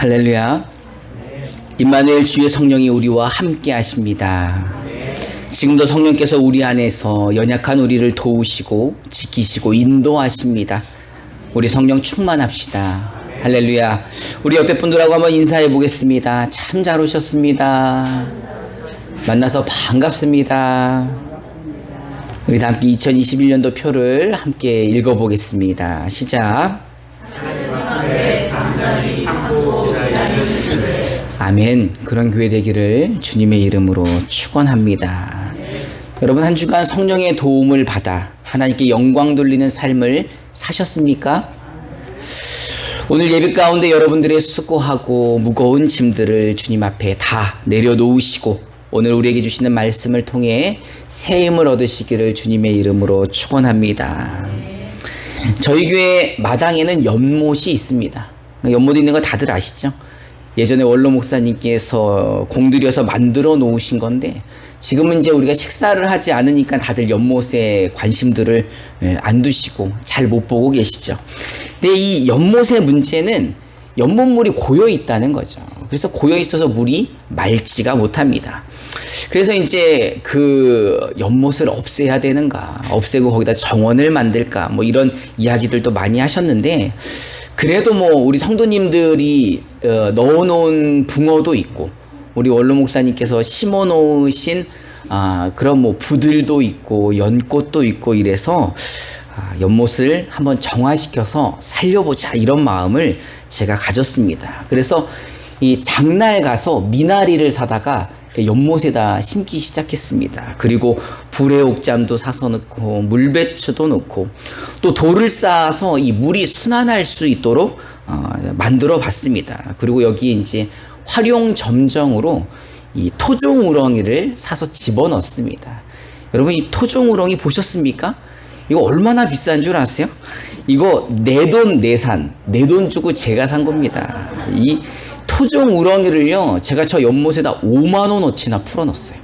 할렐루야. 임마누엘 주의 성령이 우리와 함께 하십니다. 지금도 성령께서 우리 안에서 연약한 우리를 도우시고 지키시고 인도하십니다. 우리 성령 충만합시다. 할렐루야. 우리 옆에 분들하고 한번 인사해 보겠습니다. 참 잘 오셨습니다. 만나서 반갑습니다. 우리 다 함께 2021년도 표를 함께 읽어보겠습니다. 시작. 아멘. 그런 교회 되기를 주님의 이름으로 축원합니다. 여러분, 한 주간 성령의 도움을 받아 하나님께 영광 돌리는 삶을 사셨습니까? 오늘 예배 가운데 여러분들의 수고하고 무거운 짐들을 주님 앞에 다 내려놓으시고 오늘 우리에게 주시는 말씀을 통해 새 힘을 얻으시기를 주님의 이름으로 축원합니다. 저희 교회 마당에는 연못이 있습니다. 연못 있는 거 다들 아시죠? 예전에 원로 목사님께서 공들여서 만들어 놓으신 건데 지금은 이제 우리가 식사를 하지 않으니까 다들 연못에 관심들을 안 두시고 잘 못 보고 계시죠. 근데 이 연못의 문제는 연못물이 고여 있다는 거죠. 그래서 고여 있어서 물이 맑지가 못합니다. 그래서 이제 그 연못을 없애야 되는가, 없애고 거기다 정원을 만들까, 뭐 이런 이야기들도 많이 하셨는데, 그래도 뭐 우리 성도님들이 넣어놓은 붕어도 있고, 우리 원로 목사님께서 심어놓으신 그런 뭐 부들도 있고 연꽃도 있고 이래서 연못을 한번 정화시켜서 살려보자, 이런 마음을 제가 가졌습니다. 그래서 이 장날 가서 미나리를 사다가 연못에다 심기 시작했습니다. 그리고 불의옥잠도 사서 넣고 물배추도 넣고 또 돌을 쌓아서 이 물이 순환할 수 있도록 만들어 봤습니다. 그리고 여기 이제 활용 점정으로 이 토종 우렁이를 사서 집어넣습니다. 여러분, 이 토종 우렁이 보셨습니까? 이거 얼마나 비싼 줄 아세요? 이거 내 돈 내산, 내 돈 주고 제가 산 겁니다. 이 토종 우렁이를요, 제가 저 연못에다 5만 원어치나 풀어 넣었어요.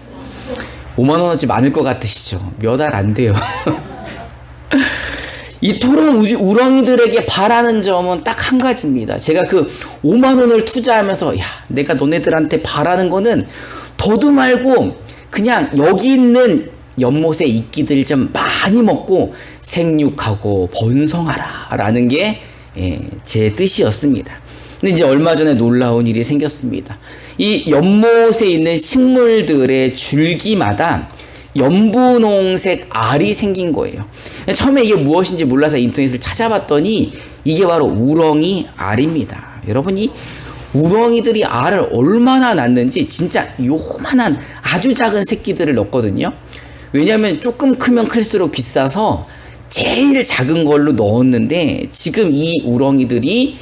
5만 원어치 많을 것 같으시죠? 몇 알 안 돼요. 이 토종 우렁이들에게 바라는 점은 딱 한 가지입니다. 제가 그 5만 원을 투자하면서, 야, 내가 너네들한테 바라는 거는 더도 말고 그냥 여기 있는 연못의 이끼들 좀 많이 먹고 생육하고 번성하라 라는 게 제 뜻이었습니다. 근데 이제 얼마 전에 놀라운 일이 생겼습니다. 이 연못에 있는 식물들의 줄기마다 연분홍색 알이 생긴 거예요. 처음에 이게 무엇인지 몰라서 인터넷을 찾아봤더니 이게 바로 우렁이 알입니다. 여러분, 이 우렁이들이 알을 얼마나 낳는지 진짜 요만한 아주 작은 새끼들을 넣거든요. 왜냐하면 조금 크면 클수록 비싸서 제일 작은 걸로 넣었는데 지금 이 우렁이들이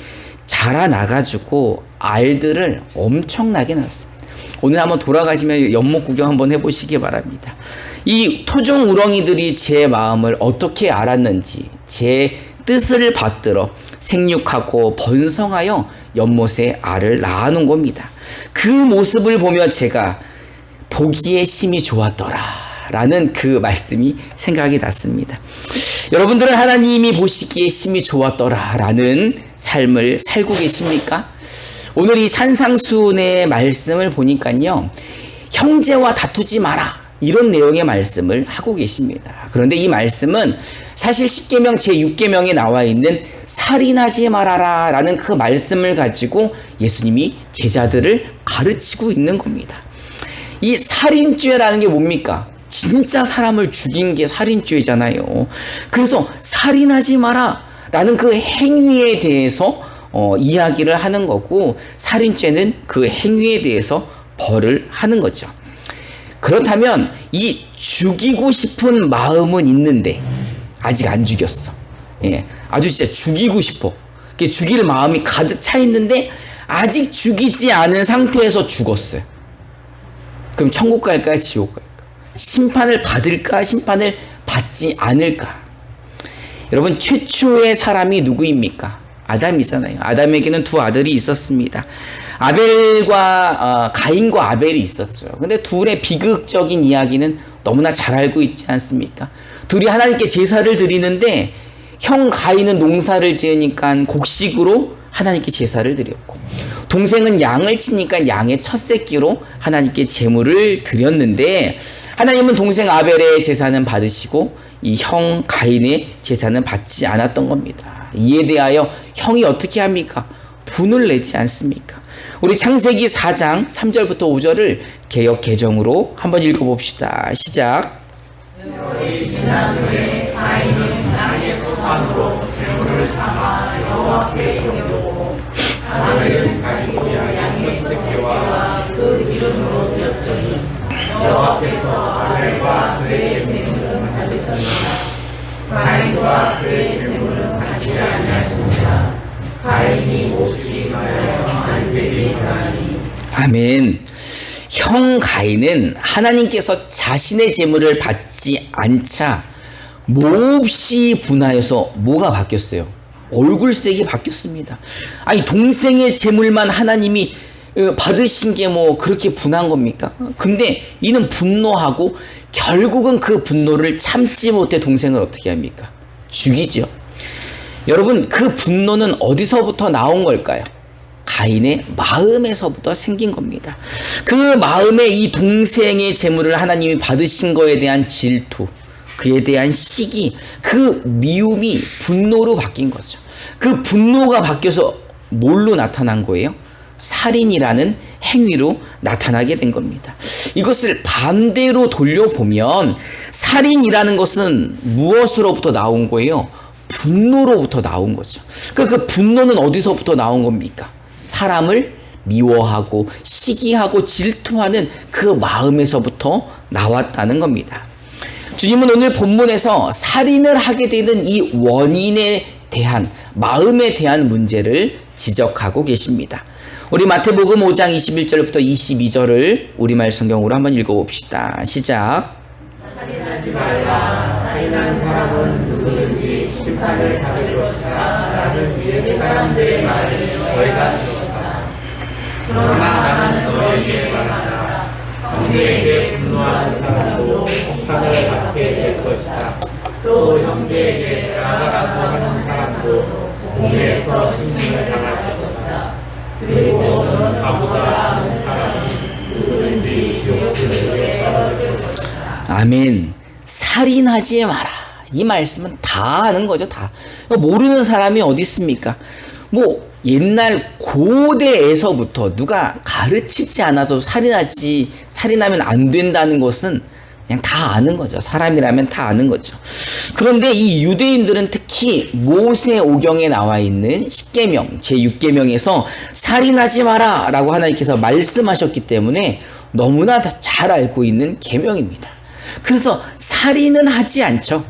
자라나가지고 알들을 엄청나게 낳았습니다. 오늘 한번 돌아가시면 연못 구경 한번 해보시기 바랍니다. 이 토종 우렁이들이 제 마음을 어떻게 알았는지 제 뜻을 받들어 생육하고 번성하여 연못에 알을 낳아놓은 겁니다. 그 모습을 보며 제가 보기에 심히 좋았더라 라는 그 말씀이 생각이 났습니다. 여러분들은 하나님이 보시기에 심히 좋았더라 라는 삶을 살고 계십니까? 오늘 이 산상수훈의 말씀을 보니까요, 형제와 다투지 마라, 이런 내용의 말씀을 하고 계십니다. 그런데 이 말씀은 사실 십계명 제6계명에 나와 있는 살인하지 말아라 라는 그 말씀을 가지고 예수님이 제자들을 가르치고 있는 겁니다. 이 살인죄라는 게 뭡니까? 진짜 사람을 죽인 게 살인죄잖아요. 그래서 살인하지 마라 라는 그 행위에 대해서 이야기를 하는 거고, 살인죄는 그 행위에 대해서 벌을 하는 거죠. 그렇다면 이 죽이고 싶은 마음은 있는데 아직 안 죽였어. 아주 진짜 죽이고 싶어. 죽일 마음이 가득 차 있는데 아직 죽이지 않은 상태에서 죽었어요. 그럼 천국 갈까요? 지옥 갈까요? 심판을 받을까? 심판을 받지 않을까? 여러분, 최초의 사람이 누구입니까? 아담이잖아요. 아담에게는 두 아들이 있었습니다. 가인과 아벨이 있었죠. 근데 둘의 비극적인 이야기는 너무나 잘 알고 있지 않습니까? 둘이 하나님께 제사를 드리는데 형 가인은 농사를 지으니까 곡식으로 하나님께 제사를 드렸고, 동생은 양을 치니까 양의 첫 새끼로 하나님께 제물을 드렸는데, 하나님은 동생 아벨의 제사는 받으시고 이 형 가인의 제사는 받지 않았던 겁니다. 이에 대하여 형이 어떻게 합니까? 분을 내지 않습니까? 우리 창세기 4장 3절부터 5절을 개역 개정으로 한번 읽어봅시다. 시작. 여호와께서 아벨과 그의 제물을 받으셨으나 가인과 그의 제물은 받지 아니하시니라. 가인이 몹시 말하여 안색이 나니. 아멘. 형 가인은 하나님께서 자신의 제물을 받지 않자 몹시 분하여서 뭐가 바뀌었어요? 얼굴색이 바뀌었습니다. 아니, 동생의 제물만 하나님이 받으신 게 뭐 그렇게 분한 겁니까? 근데 이는 분노하고 결국은 그 분노를 참지 못해 동생을 어떻게 합니까? 죽이죠. 여러분, 그 분노는 어디서부터 나온 걸까요? 가인의 마음에서부터 생긴 겁니다. 그 마음에 이 동생의 재물을 하나님이 받으신 거에 대한 질투, 그에 대한 시기, 그 미움이 분노로 바뀐 거죠. 그 분노가 바뀌어서 뭘로 나타난 거예요? 살인이라는 행위로 나타나게 된 겁니다. 이것을 반대로 돌려보면 살인이라는 것은 무엇으로부터 나온 거예요? 분노로부터 나온 거죠. 그 분노는 어디서부터 나온 겁니까? 사람을 미워하고 시기하고 질투하는 그 마음에서부터 나왔다는 겁니다. 주님은 오늘 본문에서 살인을 하게 되는 이 원인에 대한, 마음에 대한 문제를 지적하고 계십니다. 우리 마태복음 5장 21절부터 22절을 우리말 성경으로 한번 읽어봅시다. 시작. 살인하지 말라. 살인한 사람은 누구든지 심판을 받을 것이다 라는 옛 사람들의 말을 너희가 들었다. 그러나 나는 너희에게 말하자. 형제에게 분노하는 사람도 심판을 받게 될 것이다. 또 형제에게 나가라고 하는 사람도 공회에서 심판을 당할 것이다. 그리고 너는 바보다 하는 사람이 누구든지 지옥불에 떨어질 것이다. 아멘. 살인하지 마라. 이 말씀은 다 아는 거죠. 다. 모르는 사람이 어디 있습니까? 뭐 옛날 고대에서부터 누가 가르치지 않아도 살인하면 안 된다는 것은 그냥 다 아는 거죠. 사람이라면 다 아는 거죠. 그런데 이 유대인들은 특히 모세오경에 나와 있는 10계명, 제6계명에서 살인하지 마라 라고 하나님께서 말씀하셨기 때문에 너무나 잘 알고 있는 계명입니다. 그래서 살인은 하지 않죠.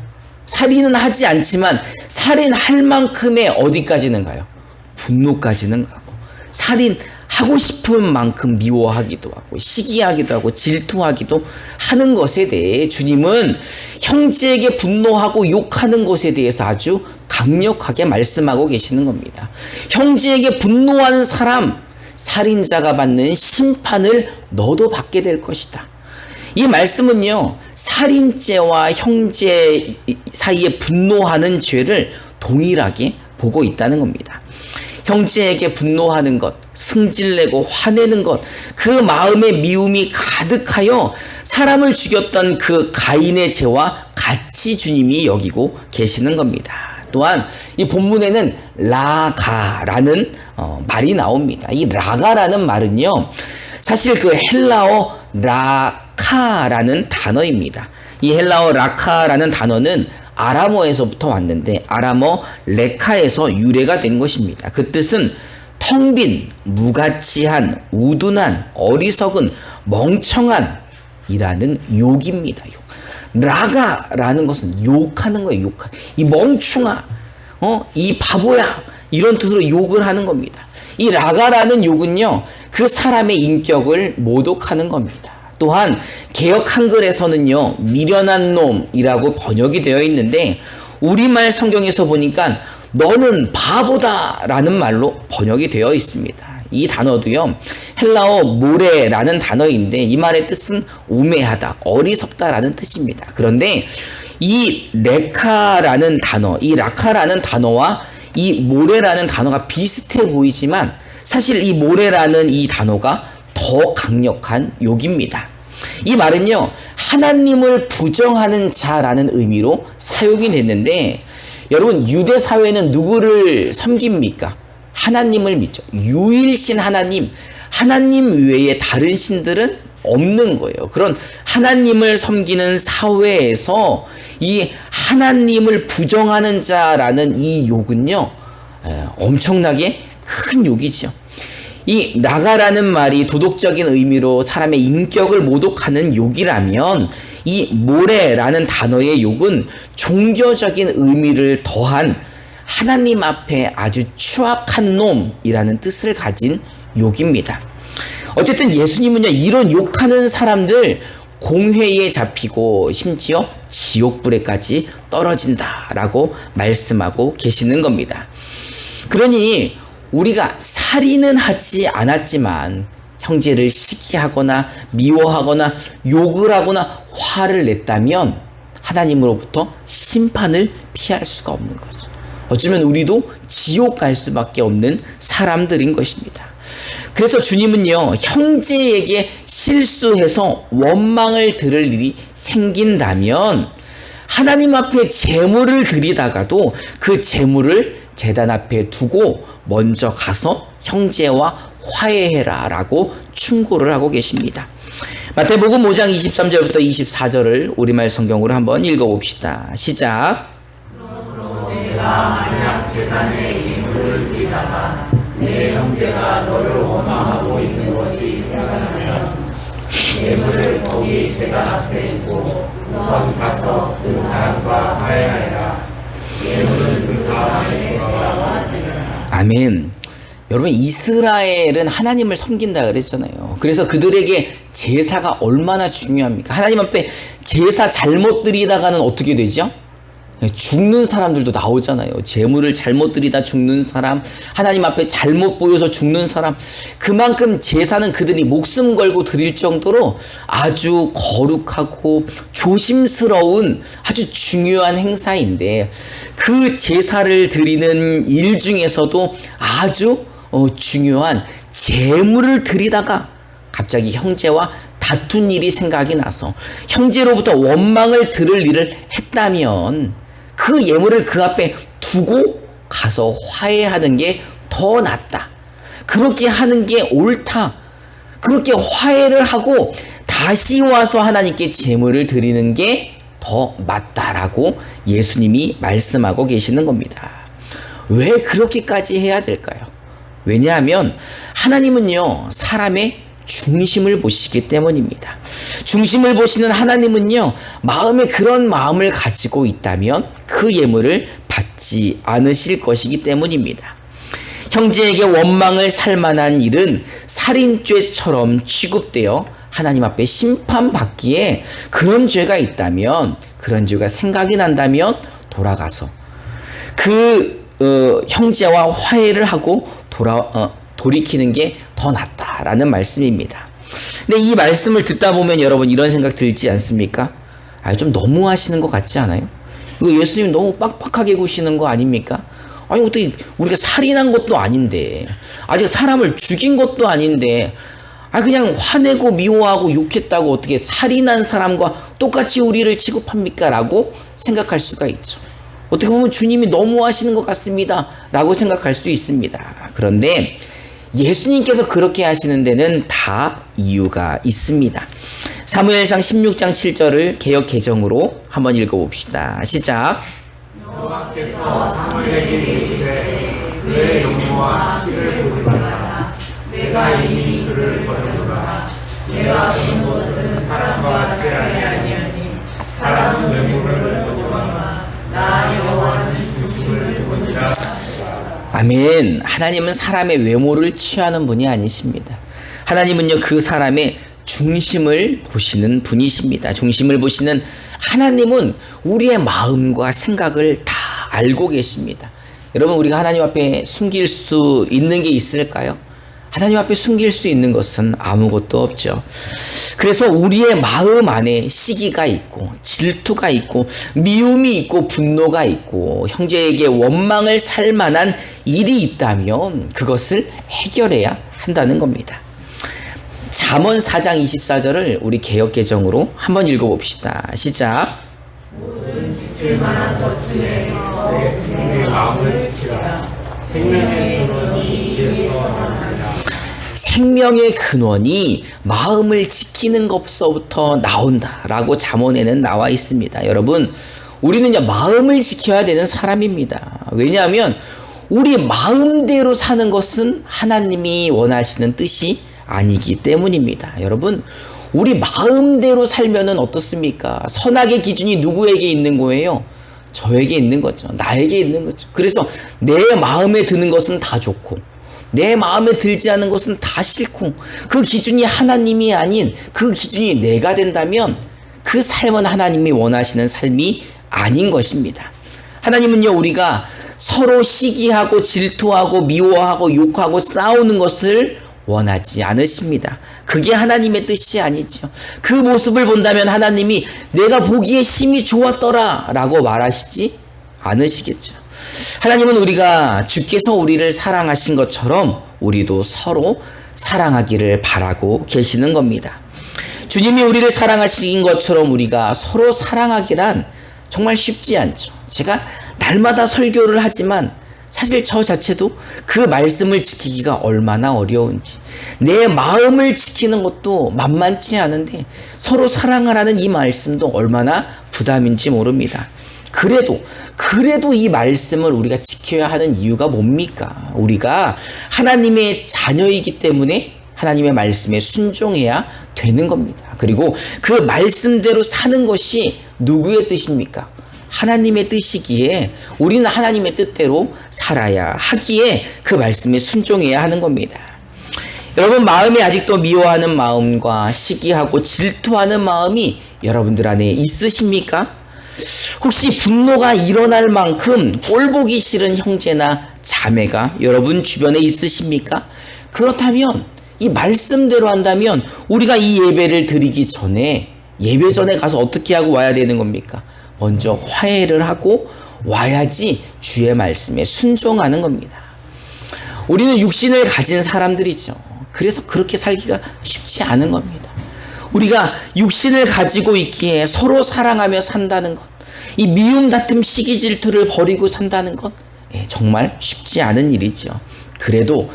살인은 하지 않지만 살인할 만큼의 어디까지는 가요? 분노까지는 가고, 살인하고 싶은 만큼 미워하기도 하고 시기하기도 하고 질투하기도 하는 것에 대해 주님은 형제에게 분노하고 욕하는 것에 대해서 아주 강력하게 말씀하고 계시는 겁니다. 형제에게 분노하는 사람, 살인자가 받는 심판을 너도 받게 될 것이다. 이 말씀은요, 살인죄와 형제 사이에 분노하는 죄를 동일하게 보고 있다는 겁니다. 형제에게 분노하는 것, 승질내고 화내는 것, 그 마음에 미움이 가득하여 사람을 죽였던 그 가인의 죄와 같이 주님이 여기고 계시는 겁니다. 또한 이 본문에는 라가라는 말이 나옵니다. 이 라가라는 말은요, 사실 그 헬라어 라카라는 단어입니다. 이 헬라어 라카라는 단어는 아람어에서부터 왔는데 아람어 레카에서 유래가 된 것입니다. 그 뜻은 텅 빈, 무가치한, 우둔한, 어리석은, 멍청한 이라는 욕입니다. 욕. 라가라는 것은 욕하는 거예요. 욕하. 이 멍충아, 이 바보야, 이런 뜻으로 욕을 하는 겁니다. 이 라가라는 욕은요, 그 사람의 인격을 모독하는 겁니다. 또한 개역 한글에서는요, 미련한 놈이라고 번역이 되어 있는데 우리말 성경에서 보니까 너는 바보다 라는 말로 번역이 되어 있습니다. 이 단어도요, 헬라어 모레라는 단어인데 이 말의 뜻은 우매하다, 어리석다 라는 뜻입니다. 그런데 이 레카라는 단어, 이 라카라는 단어와 이 모래라는 단어가 비슷해 보이지만 사실 이 모래라는 이 단어가 더 강력한 욕입니다. 이 말은요, 하나님을 부정하는 자라는 의미로 사용이 됐는데, 여러분, 유대 사회는 누구를 섬깁니까? 하나님을 믿죠. 유일신 하나님, 하나님 외에 다른 신들은 없는 거예요. 그런 하나님을 섬기는 사회에서 이 하나님을 부정하는 자라는 이 욕은요, 엄청나게 큰 욕이죠. 이 나가라는 말이 도덕적인 의미로 사람의 인격을 모독하는 욕이라면, 이 모래라는 단어의 욕은 종교적인 의미를 더한 하나님 앞에 아주 추악한 놈이라는 뜻을 가진 욕입니다. 어쨌든 예수님은요, 이런 욕하는 사람들 공회에 잡히고 심지어 지옥불에까지 떨어진다라고 말씀하고 계시는 겁니다. 그러니 우리가 살인은 하지 않았지만 형제를 시기하거나 미워하거나 욕을 하거나 화를 냈다면 하나님으로부터 심판을 피할 수가 없는 거죠. 어쩌면 우리도 지옥 갈 수밖에 없는 사람들인 것입니다. 그래서 주님은요, 형제에게 실수해서 원망을 들을 일이 생긴다면 하나님 앞에 제물을 드리다가도 그 제물을 제단 앞에 두고 먼저 가서 형제와 화해해라 라고 충고를 하고 계십니다. 마태복음 5장 23절부터 24절을 우리말 성경으로 한번 읽어봅시다. 시작. 내가 만약 제단에 예물을 드리다가 내 형제가 너를 원망하고 있는 것이 생각나면 예물을 거기 제단 앞에 두고 우선 가서 그 사람과 화해하라. 예물은 그 다음에 돌아와 드리라. 아멘. 여러분, 이스라엘은 하나님을 섬긴다 그랬잖아요. 그래서 그들에게 제사가 얼마나 중요합니까? 하나님 앞에 제사 잘못 드리다가는 어떻게 되죠? 죽는 사람들도 나오잖아요. 제물을 잘못 드리다 죽는 사람, 하나님 앞에 잘못 보여서 죽는 사람, 그만큼 제사는 그들이 목숨 걸고 드릴 정도로 아주 거룩하고 조심스러운 아주 중요한 행사인데, 그 제사를 드리는 일 중에서도 아주 중요한 제물을 드리다가 갑자기 형제와 다툰 일이 생각이 나서 형제로부터 원망을 들을 일을 했다면 그 예물을 그 앞에 두고 가서 화해하는 게 더 낫다. 그렇게 하는 게 옳다. 그렇게 화해를 하고 다시 와서 하나님께 제물을 드리는 게 더 맞다라고 예수님이 말씀하고 계시는 겁니다. 왜 그렇게까지 해야 될까요? 왜냐하면 하나님은요, 사람의 중심을 보시기 때문입니다. 중심을 보시는 하나님은요, 마음에 그런 마음을 가지고 있다면 그 예물을 받지 않으실 것이기 때문입니다. 형제에게 원망을 살 만한 일은 살인죄처럼 취급되어 하나님 앞에 심판받기에, 그런 죄가 있다면, 그런 죄가 생각이 난다면 돌아가서 그 형제와 화해를 하고 돌이키는 게 더 낫다라는 말씀입니다. 근데 이 말씀을 듣다 보면 여러분 이런 생각 들지 않습니까? 좀 너무 하시는 것 같지 않아요? 이거 예수님 너무 빡빡하게 구시는 거 아닙니까? 아니, 어떻게 우리가 살인한 것도 아닌데, 아직 사람을 죽인 것도 아닌데, 그냥 화내고 미워하고 욕했다고 어떻게 살인한 사람과 똑같이 우리를 취급합니까? 라고 생각할 수가 있죠. 어떻게 보면 주님이 너무 하시는 것 같습니다 라고 생각할 수 있습니다. 그런데 예수님께서 그렇게 하시는 데는 다 이유가 있습니다. 사무엘상 16장 7절을 개역 개정으로 한번 읽어봅시다. 시작. 여호와께서 사무엘에게 이르시되 그의 용모와 키를 보지 말라. 내가 이미 그를 버렸노라. 내가 본 것은 사람과 같지 아니하니 사람은 외모를 보거니와 나 여호와는 중심을 보니라. 아멘. 하나님은 사람의 외모를 취하는 분이 아니십니다. 하나님은요, 그 사람의 중심을 보시는 분이십니다. 중심을 보시는 하나님은 우리의 마음과 생각을 다 알고 계십니다. 여러분, 우리가 하나님 앞에 숨길 수 있는 게 있을까요? 하나님 앞에 숨길 수 있는 것은 아무것도 없죠. 그래서 우리의 마음 안에 시기가 있고 질투가 있고 미움이 있고 분노가 있고 형제에게 원망을 살 만한 일이 있다면 그것을 해결해야 한다는 겁니다. 잠언 4장 24절을 우리 개역개정으로 한번 읽어봅시다. 시작. 모든 지킬 만한 것 중에 내 마음을 지키라. 생명의 근원이 이에서 나느니라. 생명의 근원이 마음을 지키는 것서부터 나온다라고 잠언에는 나와 있습니다. 여러분, 우리는요 마음을 지켜야 되는 사람입니다. 왜냐하면 우리 마음대로 사는 것은 하나님이 원하시는 뜻이 아니기 때문입니다. 여러분, 우리 마음대로 살면은 어떻습니까? 선악의 기준이 누구에게 있는 거예요? 저에게 있는 거죠. 나에게 있는 거죠. 그래서 내 마음에 드는 것은 다 좋고 내 마음에 들지 않은 것은 다 싫고 그 기준이 하나님이 아닌 그 기준이 내가 된다면 그 삶은 하나님이 원하시는 삶이 아닌 것입니다. 하나님은요 우리가 서로 시기하고 질투하고 미워하고 욕하고 싸우는 것을 원하지 않으십니다. 그게 하나님의 뜻이 아니죠. 그 모습을 본다면 하나님이 내가 보기에 심히 좋았더라 라고 말하시지 않으시겠죠. 하나님은 우리가 주께서 우리를 사랑하신 것처럼 우리도 서로 사랑하기를 바라고 계시는 겁니다. 주님이 우리를 사랑하신 것처럼 우리가 서로 사랑하기란 정말 쉽지 않죠. 제가 날마다 설교를 하지만 사실 저 자체도 그 말씀을 지키기가 얼마나 어려운지, 내 마음을 지키는 것도 만만치 않은데 서로 사랑하라는 이 말씀도 얼마나 부담인지 모릅니다. 그래도 이 말씀을 우리가 지켜야 하는 이유가 뭡니까? 우리가 하나님의 자녀이기 때문에 하나님의 말씀에 순종해야 되는 겁니다. 그리고 그 말씀대로 사는 것이 누구의 뜻입니까? 하나님의 뜻이기에 우리는 하나님의 뜻대로 살아야 하기에 그 말씀에 순종해야 하는 겁니다. 여러분, 마음에 아직도 미워하는 마음과 시기하고 질투하는 마음이 여러분들 안에 있으십니까? 혹시 분노가 일어날 만큼 꼴보기 싫은 형제나 자매가 여러분 주변에 있으십니까? 그렇다면 이 말씀대로 한다면 우리가 이 예배를 드리기 전에 예배 전에 가서 어떻게 하고 와야 되는 겁니까? 먼저 화해를 하고 와야지 주의 말씀에 순종하는 겁니다. 우리는 육신을 가진 사람들이죠. 그래서 그렇게 살기가 쉽지 않은 겁니다. 우리가 육신을 가지고 있기에 서로 사랑하며 산다는 것, 이 미움, 다툼, 시기, 질투를 버리고 산다는 것 정말 쉽지 않은 일이죠. 그래도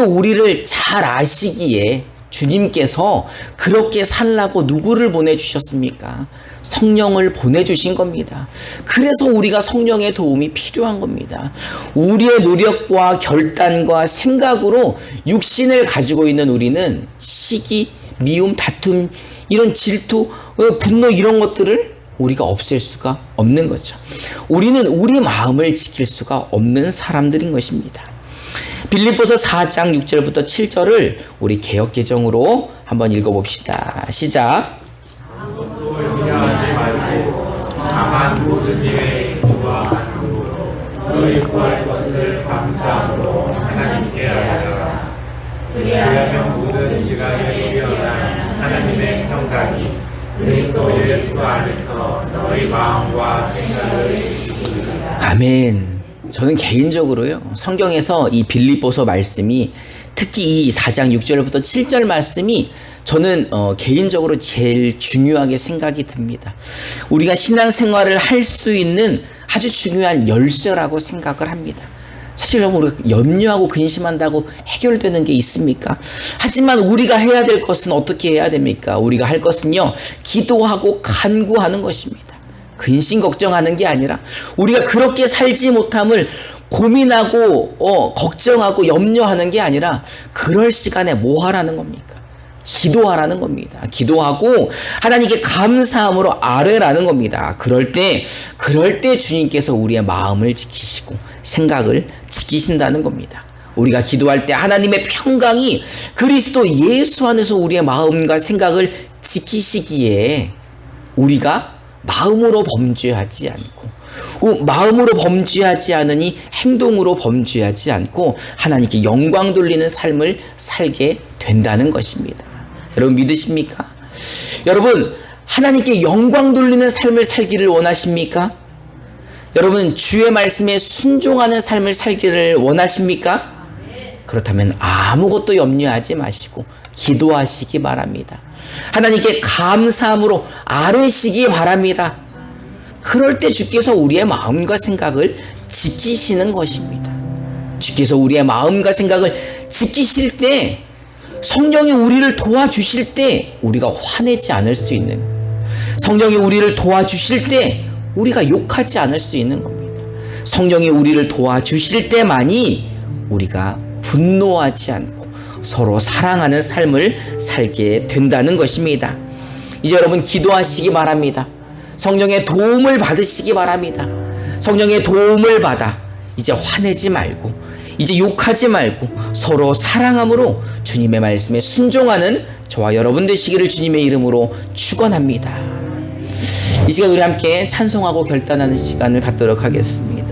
우리를 잘 아시기에 주님께서 그렇게 살라고 누구를 보내주셨습니까? 성령을 보내주신 겁니다. 그래서 우리가 성령의 도움이 필요한 겁니다. 우리의 노력과 결단과 생각으로 육신을 가지고 있는 우리는 시기, 미움, 다툼, 이런 질투, 분노 이런 것들을 우리가 없앨 수가 없는 거죠. 우리는 우리 마음을 지킬 수가 없는 사람들인 것입니다. 빌립보서 4장 6절부터 7절을 우리 개역개정으로 한번 읽어봅시다. 시작. 아무것도 염려하지 말고 다만 모든 일에 기도와 간구로 너희 구할 것을 감사함으로 하나님께 알려라. 그리하면 모든 시간에 뛰어난 하나님의 평강이 그리스도 예수 안에서 너희 마음과 생각을 지키리라. 아멘. 저는 개인적으로요, 성경에서 이 빌립보서 말씀이 특히 이 4장 6절부터 7절 말씀이 저는 개인적으로 제일 중요하게 생각이 듭니다. 우리가 신앙생활을 할 수 있는 아주 중요한 열쇠라고 생각을 합니다. 사실 우리가 염려하고 근심한다고 해결되는 게 있습니까? 하지만 우리가 해야 될 것은 어떻게 해야 됩니까? 우리가 할 것은요, 기도하고 간구하는 것입니다. 근심 걱정하는 게 아니라 우리가 그렇게 살지 못함을 고민하고 걱정하고 염려하는 게 아니라 그럴 시간에 뭐 하라는 겁니까? 기도하라는 겁니다. 기도하고 하나님께 감사함으로 아뢰라는 겁니다. 그럴 때 주님께서 우리의 마음을 지키시고 생각을 지키신다는 겁니다. 우리가 기도할 때 하나님의 평강이 그리스도 예수 안에서 우리의 마음과 생각을 지키시기에 우리가 마음으로 범죄하지 않고 마음으로 범죄하지 않으니 행동으로 범죄하지 않고 하나님께 영광 돌리는 삶을 살게 된다는 것입니다. 여러분 믿으십니까? 여러분 하나님께 영광 돌리는 삶을 살기를 원하십니까? 여러분 주의 말씀에 순종하는 삶을 살기를 원하십니까? 그렇다면 아무것도 염려하지 마시고 기도하시기 바랍니다. 하나님께 감사함으로 아뢰시기 바랍니다. 그럴 때 주께서 우리의 마음과 생각을 지키시는 것입니다. 주께서 우리의 마음과 생각을 지키실 때, 성령이 우리를 도와주실 때 우리가 화내지 않을 수 있는, 성령이 우리를 도와주실 때 우리가 욕하지 않을 수 있는 겁니다. 성령이 우리를 도와주실 때만이 우리가 분노하지 않고 서로 사랑하는 삶을 살게 된다는 것입니다. 이제 여러분 기도하시기 바랍니다. 성령의 도움을 받으시기 바랍니다. 성령의 도움을 받아 이제 화내지 말고, 이제 욕하지 말고 서로 사랑함으로 주님의 말씀에 순종하는 저와 여러분 되시기를 주님의 이름으로 축원합니다. 이 시간 우리 함께 찬송하고 결단하는 시간을 갖도록 하겠습니다.